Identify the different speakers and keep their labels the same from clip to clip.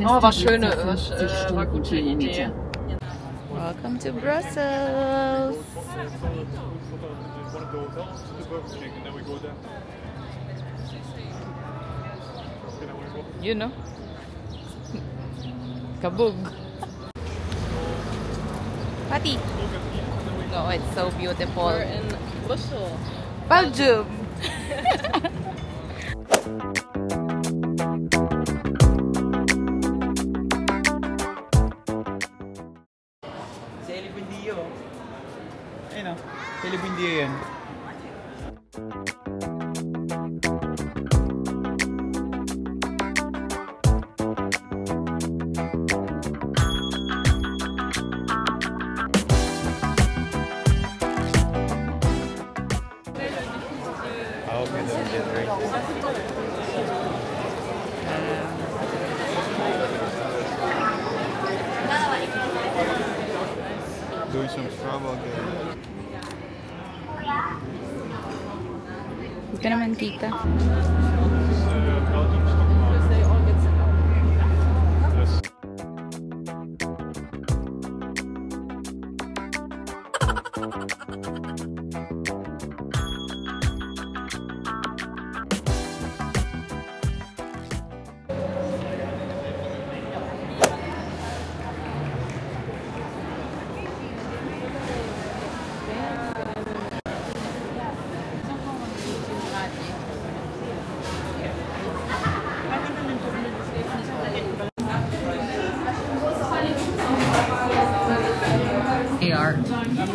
Speaker 1: Oh, war gute Idee.
Speaker 2: Welcome to Brussels. You know, kabog. Pati. Oh, it's so beautiful.
Speaker 1: We're in Brussels,
Speaker 2: Belgium.
Speaker 3: Celebindio. Ayun o. Celebindio yan. I hope you don't get racist. Doing some trouble again.
Speaker 2: Hindi ka naman kita.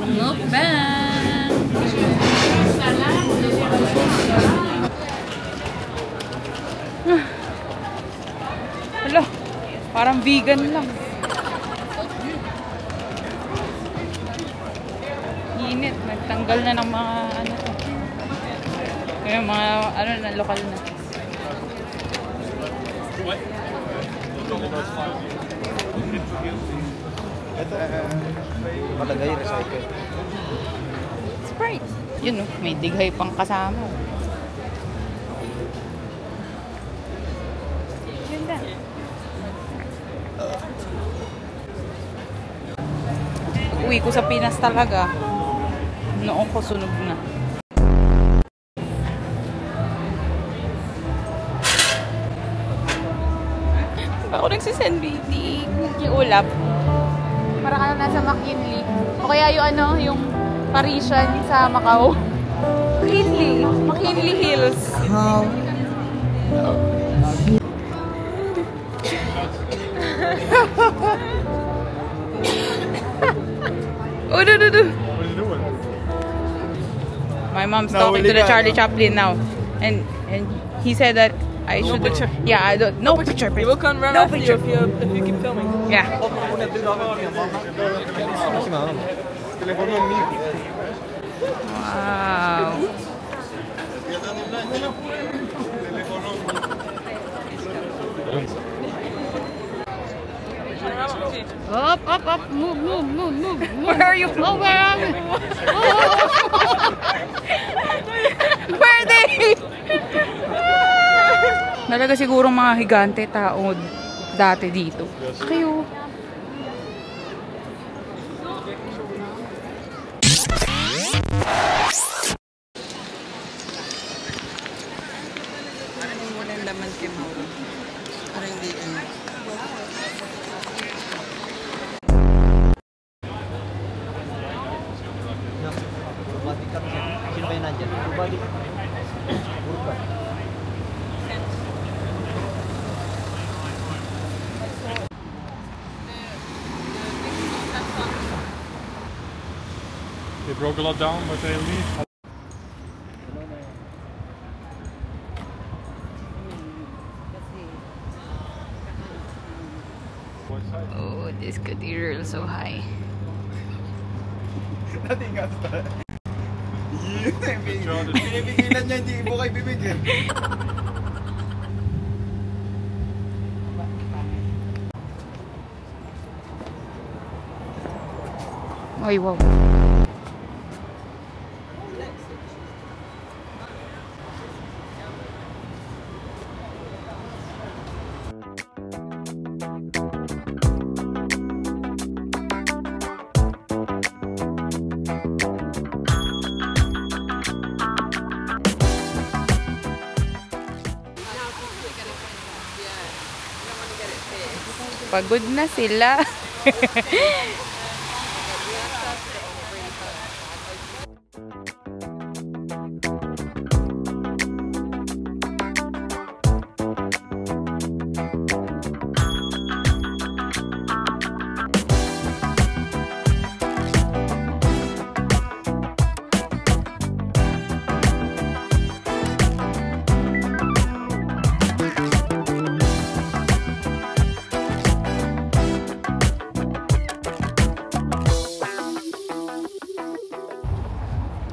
Speaker 2: Mukbang! Hala, parang vegan lang. Init, nagtanggal na ng mga ano to. Yung mga ano na lokal na.
Speaker 3: Ito, matagay, recycle.
Speaker 2: Sprite. Yun no, may dighay pang kasama. Ganda. Uwi ko sa Pinas talaga. Noon ko sunog na. Ako nagsisend BT. Yung ulap. Para ka nasa McKinley. O kaya yung ano, yung Parisian sa Macau. McKinley Hills.
Speaker 3: How?
Speaker 2: Oh, no.
Speaker 3: What are you doing?
Speaker 2: My mom's talking to the Charlie Chaplin now. And he said that I should...
Speaker 1: picture.
Speaker 2: Yeah, I don't... No picture.
Speaker 1: You will come run after you if you keep filming.
Speaker 2: Yeah. Wow. Up. Move. Where are you? Oh, where are you? Where are they? Nalaga siguro mga higante tao dati dito. Kayo. Parang walang laman kay Mauro. Parang hindi ka.
Speaker 3: Sino ba yung nandyan? Bubalik.
Speaker 4: They broke a lot down, but they leave.
Speaker 2: Oh, this cathedral is so high.
Speaker 3: Nothing else. Binibigilan niya, hindi mo kayo bibigyan.
Speaker 2: Ay, wow. Pagod na sila.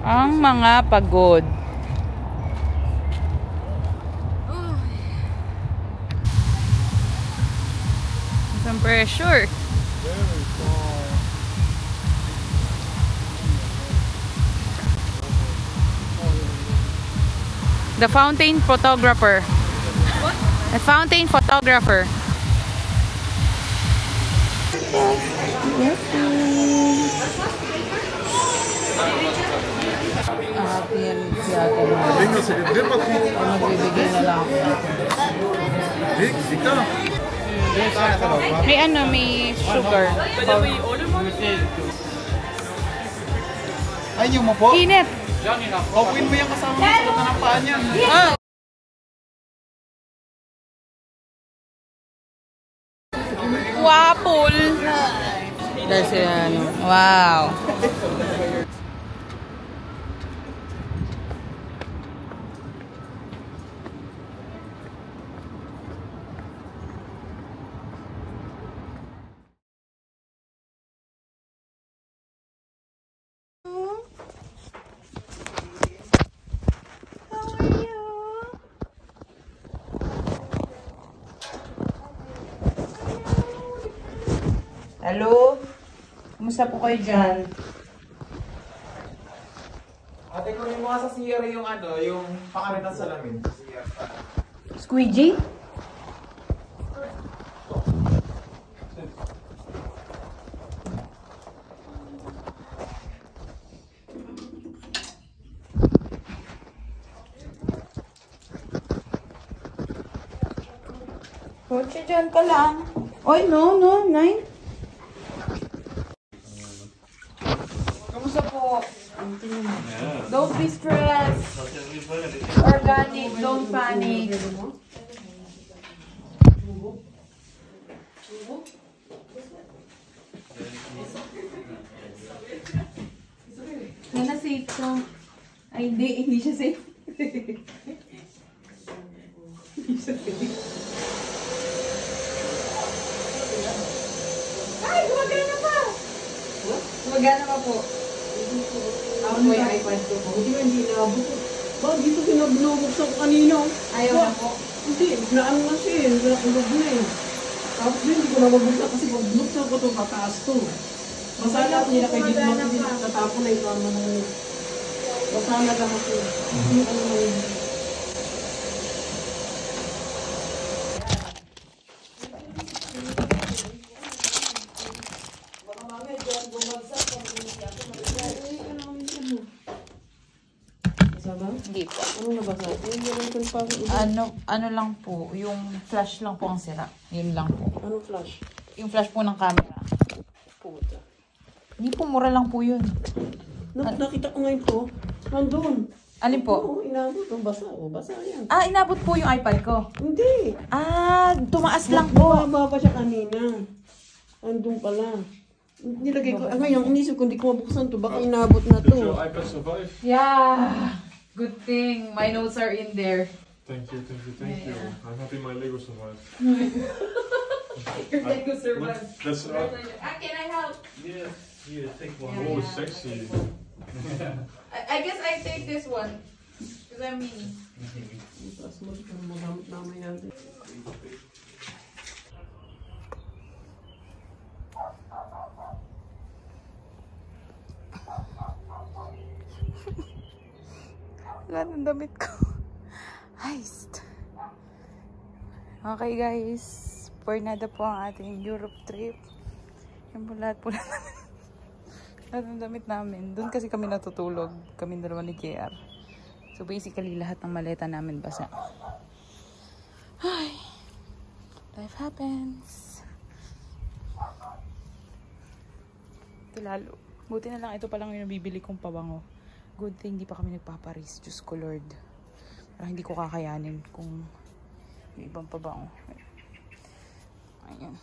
Speaker 2: Ang mga pagod. Some pressure. The fountain photographer. What? The fountain photographer. Magbibigay na lang ako. May ano, may sugar.
Speaker 3: Ay, yung mo po?
Speaker 2: Init!
Speaker 3: Open mo yung kasama mo sa kata ng paa niyan.
Speaker 2: Oh. Wapol! Dahil sila, ano, wow! Hello? Kumusta po kayo dyan?
Speaker 3: Ate ko rin mo sa CR yung ano, yung pakarit ng salamin.
Speaker 2: Squeegee? Kotse dyan ka lang. Oy, no, 9. Kamusta po? Don't be stressed. Organic, don't panic. Sana safe to. Ay, hindi siya safe. Hindi siya safe. Ay, gumagana pa! Gumagana pa po. Ako mo yung iPad ko po.
Speaker 5: Hindi na abot. Ba, dito pinabnobuksan ko kanina.
Speaker 2: Ayaw na po.
Speaker 5: Hindi, naano na siya eh. Nalaglag na eh. Tapos din, hindi ko na mabuksan kasi pag binuksan ko itong pataas to. Masala ako nila kay Gitmo. Hindi natapon na ito. Masala lang ako. Hindi ano na yun.
Speaker 2: Hindi po.
Speaker 5: Ano nabasa?
Speaker 2: Ano lang po, yung flash lang po ang sira. Yun lang po.
Speaker 5: Ano flash?
Speaker 2: Yung flash po ng camera.
Speaker 5: Puta.
Speaker 2: Hindi po, mura lang po yun.
Speaker 5: Nakita ko ngayon to. Nandun.
Speaker 2: Alin po?
Speaker 5: Oo, inabot. Ang basa. O, basa yan.
Speaker 2: Ah, inabot po yung iPad ko.
Speaker 5: Hindi.
Speaker 2: Ah, tumaas lang po.
Speaker 5: Bumaba pa siya kanina. Andun pala. Nilagay ko. Ngayon, inisip ko, hindi ko mabuksan to. Baka inabot na
Speaker 4: Did your
Speaker 5: to.
Speaker 4: iPad survive?
Speaker 2: Yeah. Good thing. My notes are in there.
Speaker 4: Thank you, thank you, thank you. I'm happy my Lego survived.
Speaker 2: Your Lego survived.
Speaker 4: That's
Speaker 2: Can I help?
Speaker 4: yeah, take one.
Speaker 2: Yeah,
Speaker 4: Oh,
Speaker 2: yeah.
Speaker 4: sexy.
Speaker 2: I guess I take this one. Because I'm mini.
Speaker 5: Tapos mo, magamit naman yan.
Speaker 2: Wala ng damit ko. Heist. Okay guys. Pornada po ang ating Europe trip. Yan po lahat po lahat ng damit namin. Doon kasi kami natutulog. Kami dalawa ni JR. So basically lahat ng maleta namin basa. Ay. Life happens. Lalo. Buti na lang ito pa lang yung nabibili kong pabango. Good thing di pa kami nagpaparis. Diyos ko Lord. Parang hindi ko kakayanin kung yung ibang pabango. Ayan.